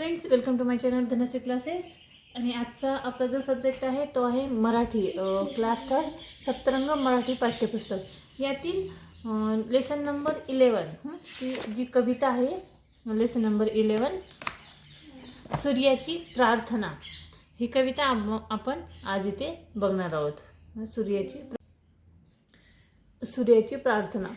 Friends, welcome to my channel Dhanashree classes. आणि आजचा आपला जो सब्जेक्ट आहे तो आहे मराठी क्लास 3 सप्तरंग मराठी पाठ्यपुस्तक. यातील लेसन नंबर 11 जी कविता आहे लेसन नंबर 11 सूर्याची प्रार्थना. ही कविता आपण आज इथे बघणार आहोत. सूर्याची प्रार्थना.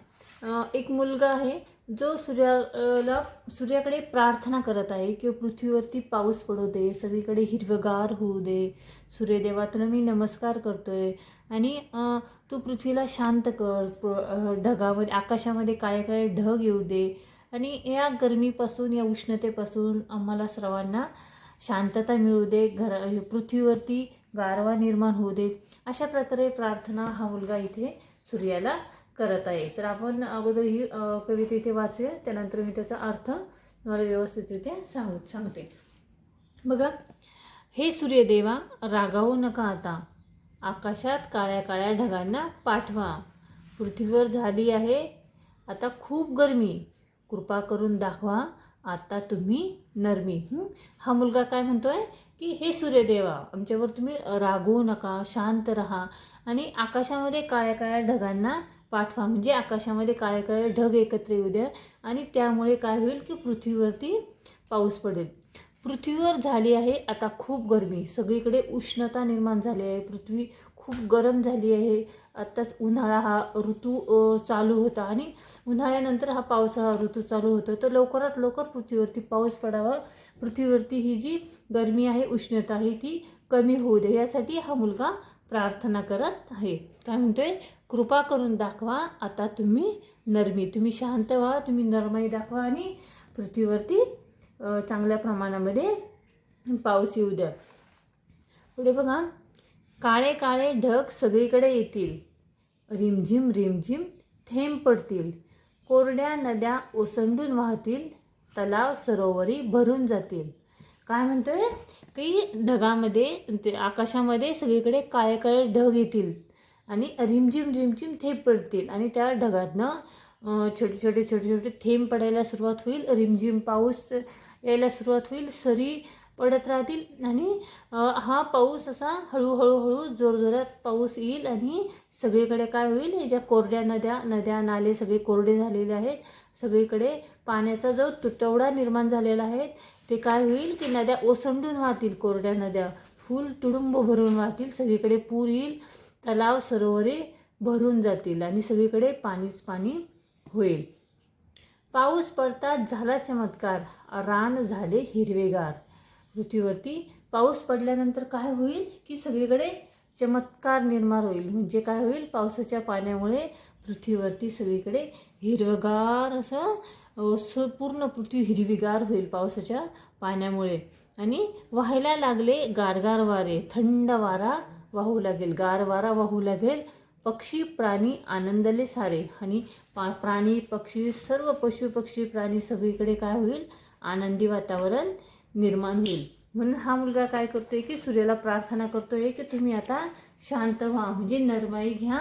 एक मुलगा आहे जो सूर्याकडे प्रार्थना करत आहे की पृथ्वीवरती पाऊस पडू दे, सगळीकडे हिरवगार होऊ दे. सूर्यदेवा तुला मी नमस्कार करतोय आणि तू पृथ्वीला शांत कर. ढगामध्ये आकाशामध्ये काळे काळे ढग येऊ दे आणि या गरमीपासून या उष्णतेपासून आम्हाला सर्वांना शांतता मिळू दे. पृथ्वीवरती गारवा निर्माण होऊ दे. अशा प्रकारे प्रार्थना हा मुलगा इथे सूर्याला करत आहे. तर आपण अगोदर ही कविता इथे वाचूया, त्यानंतर मी त्याचा अर्थ तुम्हाला व्यवस्थित इथे सांगते. बघा, हे सूर्यदेवा रागावू नका आता, आकाशात काळ्या काळ्या ढगांना पाठवा. पृथ्वीवर झाली आहे आता खूप गरमी, कृपा करून दाखवा आता तुम्ही नरमी. हा मुलगा काय म्हणतोय की हे सूर्यदेवा, आमच्यावर तुम्ही रागवू नका, शांत राहा आणि आकाशामध्ये काळ्या काळ्या ढगांना पाठवा. म्हणजे आकाशामध्ये काळे काळे ढग एकत्र येऊ द्या आणि त्यामुळे काय होईल की पृथ्वीवरती पाऊस पडेल. पृथ्वीवर झाली आहे आता खूप गरमी, सगळीकडे उष्णता निर्माण झाली आहे, पृथ्वी खूप गरम झाली आहे. आत्ताच उन्हाळा हा ऋतू चालू होता आणि उन्हाळ्यानंतर हा पावसाळा ऋतू चालू होतो. तर लवकरात लवकर पृथ्वीवरती पाऊस पडावा, पृथ्वीवरती ही जी गरमी आहे, उष्णता आहे ती कमी होऊ दे, यासाठी हा मुलगा प्रार्थना करत आहे. काय म्हणतोय, कृपा करून दाखवा आता तुम्ही नरमी, तुम्ही शांत व्हा, तुम्ही नरमाई दाखवा आणि पृथ्वीवरती चांगल्या प्रमाणामध्ये पाऊस येऊ द्या. पुढे बघा, काळे काळे ढग सगळीकडे येतील, रिमझिम रिमझिम थेंब पडतील, कोरड्या नद्या ओसंडून वाहतील, तलाव सरोवरी भरून जातील. काय म्हणतोय की ढगामध्ये आकाशामध्ये सगळीकडे काळे काळे ढग येतील आणि रिमझिम रिमझिम थेंब पडतील आणि त्या ढगातनं छोटे छोटे छोटे छोटे थेंब पडायला सुरुवात होईल, रिमझिम पाऊस यायला सुरुवात होईल, सरी पडत राहतील आणि हा पाऊस असा हळूहळू जोरजोरात पाऊस येईल आणि सगळीकडे काय होईल, ज्या कोरड्या नद्या नाले सगळे कोरडे झालेले आहेत, सगळीकडे पाण्याचा जो तुटवडा निर्माण झालेला आहे ते काय होईल की नद्या ओसंडून वाहतील, कोरड्या नद्या फुल तुडुंब भरून वाहतील, सगळीकडे पूर येईल, तलाव सरोवरे भरून जातील आणि सगळीकडे पाणीच पाणी होईल. पाऊस पडताच झाला चमत्कार, रान झाले हिरवेगार. पृथ्वीवरती पाऊस पडल्यानंतर काय होईल की सगळीकडे चमत्कार निर्माण होईल. म्हणजे काय होईल, पावसाच्या पाण्यामुळे पृथ्वीवरती सगळीकडे हिरवगार असं पूर्ण पृथ्वी हिरवीगार होईल पावसाच्या पाण्यामुळे. आणि व्हायला लागले गारगार वारे, थंड वारा वाहू लागेल, गार वारा वाहू लागेल, पक्षी प्राणी आनंदले सारे. आणि प्राणी पक्षी सर्व पशु पक्षी प्राणी सगळीकडे काय होईल, आनंदी वातावरण निर्माण होईल. म्हणून हा मुलगा काय करतोय की सूर्याला प्रार्थना करतोय की तुम्ही आता शांत व्हा, म्हणजे नरमाई घ्या.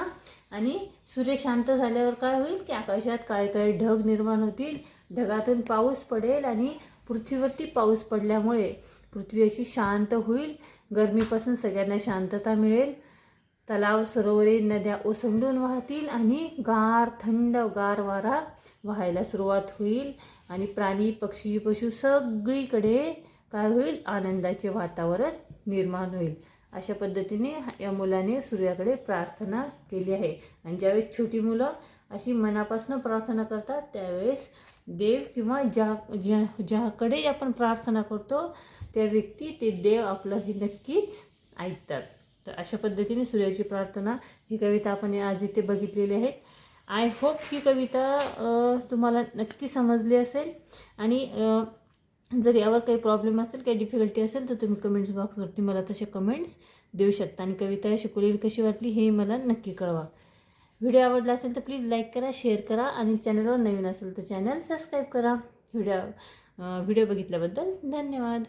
आणि सूर्य शांत झाल्यावर काय होईल की आकाशात काळे काळे ढग निर्माण होतील, ढगातून पाऊस पडेल आणि पृथ्वीवरती पाऊस पडल्यामुळे पृथ्वी अशी शांत होईल, गरमीपासून सगळ्यांना शांतता मिळेल, तलाव सरोवरे नद्या ओसंडून वाहतील आणि थंड गार वारा वाहायला सुरुवात होईल आणि प्राणी पक्षी पशु सगळीकडे काय होईल, आनंदाचे वातावरण निर्माण होईल. अशा पद्धतीने या मुलाने सूर्याकडे प्रार्थना केली आहे. आणि ज्यावेळेस छोटी मुलं अशी मनापासून प्रार्थना करतात त्यावेळेस देव किंवा ज्याकडे आपण प्रार्थना करतो त्या व्यक्ती ते देव आपलं हे नक्कीच ऐकतात. तर अशा पद्धतीने सूर्याची प्रार्थना ही कविता आपण आज इथे बघितलेली आहे. आय होप ही कविता तुम्हाला नक्की समजली असेल. आणि जर यावर काही प्रॉब्लेम असेल, काही डिफिकल्टी असेल तर तुम्ही कमेंट्स बॉक्सवरती मला तसे कमेंट्स देऊ शकता. आणि कविता शिकवलेली कशी वाटली हे मला नक्की कळवा. व्हिडिओ आवडला असेल तर प्लीज लाईक करा, शेअर करा आणि चॅनलवर नवीन असेल तर चॅनल सबस्क्राईब करा. व्हिडिओ बघितल्याबद्दल धन्यवाद.